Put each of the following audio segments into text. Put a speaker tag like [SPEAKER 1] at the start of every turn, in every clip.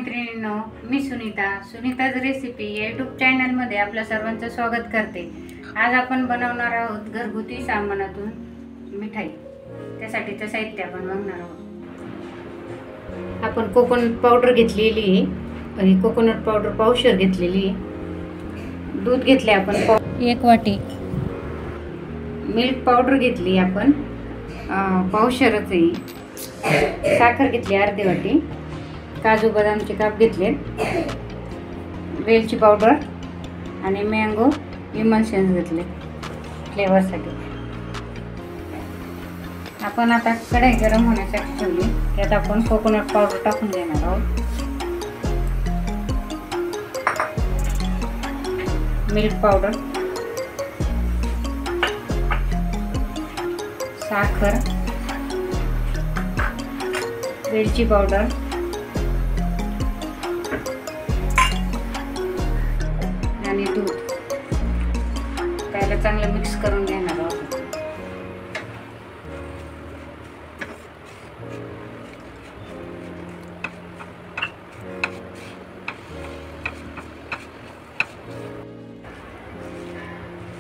[SPEAKER 1] मैत्रिणींनो, मी सुनीताज रेसिपी या यूट्यूब चॅनलमध्ये आपल्या सर्वांचं स्वागत करते। आज आपण बनवणार आहोत घरगुती सामानातून मिठाई। त्यासाठीचं साहित्य आपण बघणार आहोत। आपण कोकोनट पावडर घेतलेली आहे, कोकोनट पावडर पावशेर घेतलेली आहे। दूध घेतले आपण 1 वाटी, मिल्क पावडर घेतली आपण पावशेरच आहे, साखर घेतली अर्धी वाटी, काजू बदामचे काप घेतले, वेलची पावडर आणि मँगो इमल्शन घेतले फ्लेवरसाठी। आपण आता कढई गरम होण्यासाठी ठेवली, त्यात आपण कोकोनट पावडर टाकून देणार आहोत। मिल्क पावडर, साखर, वेलची पावडर आणि दूध त्याला चांगलं मिक्स करून घेणार आहोत।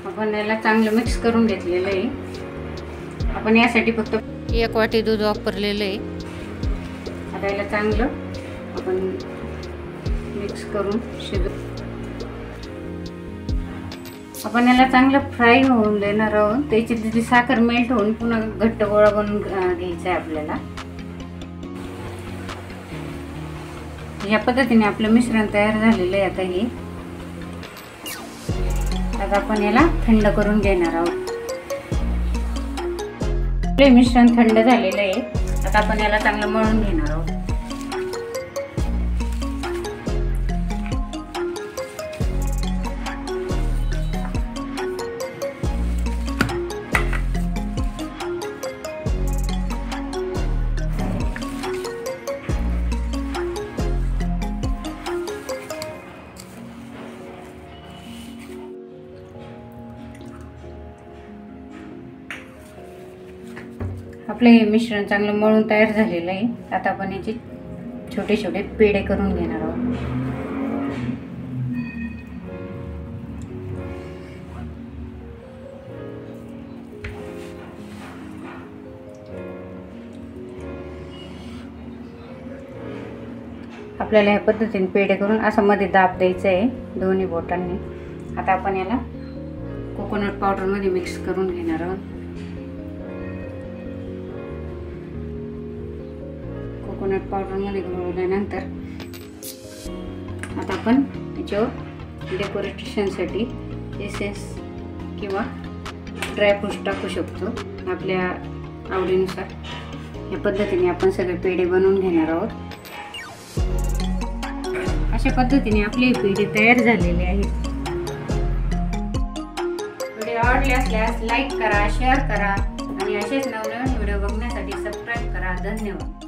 [SPEAKER 1] आपण याला चांगलं मिक्स करून घेतलेलं आहे। आपण यासाठी फक्त 1 वाटी दूध वापरलेलं आहे। आता याला चांगलं आपण मिक्स करून शिजवू। आपण याला चांगलं फ्राय होऊन देणार आहोत। त्याची साखर मेल्ट होऊन पुन्हा घट्ट गोळा बनवून घ्यायचा आहे आपल्याला। या पद्धतीने आपलं मिश्रण तयार झालेलं आहे। आता आपण याला थंड करून घेणार आहोत। आपले मिश्रण थंड झालेलं आहे। आता आपण याला चांगलं मळून घेणार आहोत। आपले मिश्रण चांगलं मळून तयार झालेलं आहे। आता आपण याचे छोटे छोटे पेढे करून घेणार आहोत। आपल्याला या पद्धतीने पेढे करून असं मध्ये दाब द्यायचं आहे दोन्ही बोटांनी। आता आपण याला कोकोनट पावडर मध्ये मिक्स करून घेणार आहोत। कोकोनट पावडर मध्ये घोळल्यानंतर आता आपण याच्यावर डेकोरेशनसाठी एसेन्स किंवा ड्रायफ्रूट्स टाकू शकतो आपल्या आवडीनुसार। या पद्धतीने आपण सगळे पेढे बनवून घेणार आहोत। अशा पद्धतीने आपले पेढे तयार झालेले आहेत। व्हिडिओ आवडले असल्यास लाईक करा, शेअर करा आणि असेच नवनवीन व्हिडिओ बघण्यासाठी सबस्क्राईब करा। धन्यवाद।